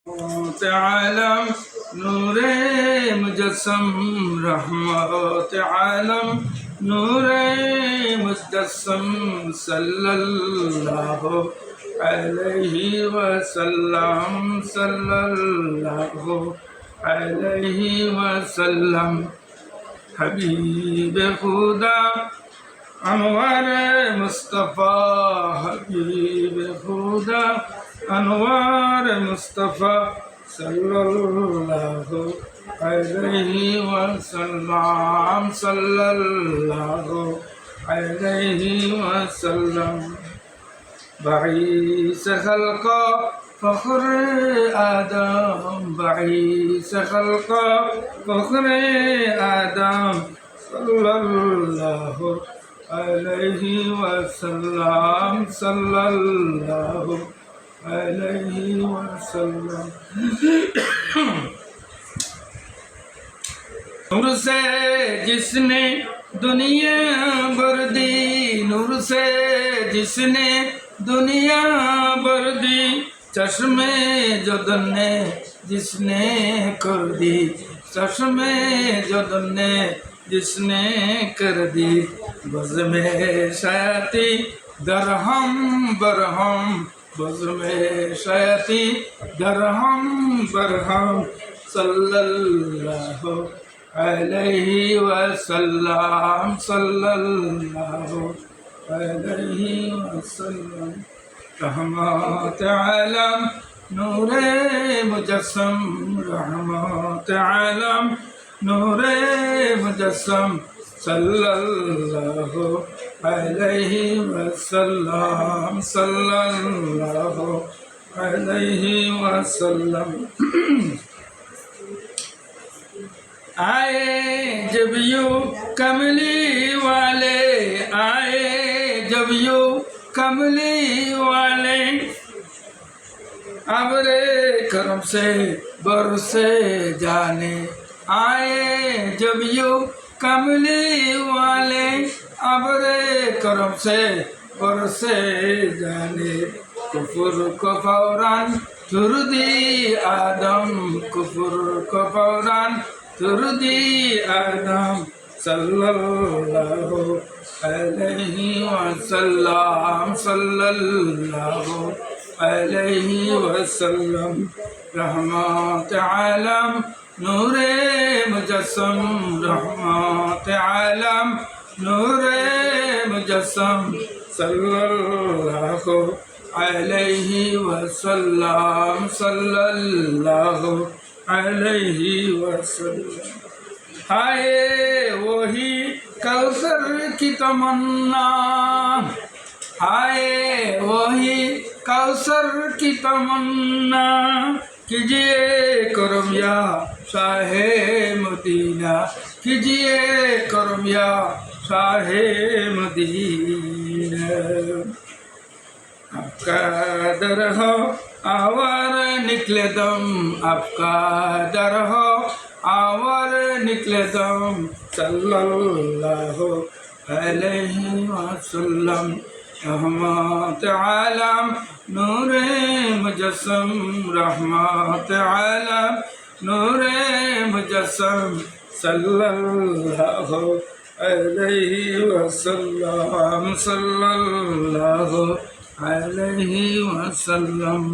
आलम नूरे मुजस्सम रहमत आलम नूरे मुजस्सम सल्लल्लाहु अलैहि वसल्लम सल्लल्लाहु अलैहि वसल्लम हबीब खुदा अनवर मुस्तफ़ा हबीब खुदा अनवर मुस्तफ़ा सल्लल्लाहु अलैहि वसल्लम सल्लल्लाहु अलैहि वसल्लम बईस खल्क़ फ़ख्र आदम बईस खल्क़ फ़ख्र आदम सल्लल्लाहु अलैहि वसल्लम सल्लल्लाहु अलैहि वसल्लम नूर से जिसने दुनिया भर दी नूर से जिसने दुनिया भर दी चश्मे जुदन ने जिसने कर दी चश्मे जुदन ने जिसने कर दी बज़ में शयाती दरहम बरहम बज़ में शयाती दरहम बरहम सल्लल्लाहु अलैहि वसल्लम सल्लल्लाहु अलैहि वसल्लम रहमत आलम नूरे मुजस्सम रहमत आलम नूरे मुजस्सम सल्लल्लाहु अलैहि वसल्लम सल्लल्लाहु अलैहि वसल्लम आए जब यू कमली वाले आए जब यू कमली वाले अबरे करम से बरसे जाने आए जब यू कमली वाले अबरे करम से बरसे जाने कुफुर को फौरान तुरदी आदम कुफुर को फौरान तुरदी आदम सल्लल्लाहु अलैहि वसल्लम सल्लल्लाहु अलैहि वसल्लम रहमत आलम नूरे मुजस्सम रहमत आलम नूरे मुजस्सम सल्लल्लाहु अलैहि वसल्लम सल्लल्लाहु अलैहि वसल्लम हाय वही कौसर की तमन्ना हाय वही कौसर की तमन्ना कीजिए करम या शाहे मदीना कीजिए करम या शाहे मदीना आपका दर हो आवर निकले दम आपका दर हो आवर निकले दम सल्लल्लाहु अलैहि वसल्लम रहमत आलम नूरे मुजस्सम रहमत आलम नूरे मुजस्सम सल्लल्लाहु अलैहि वसल्लम सल्लल्लाहु अलैहि वसल्लम।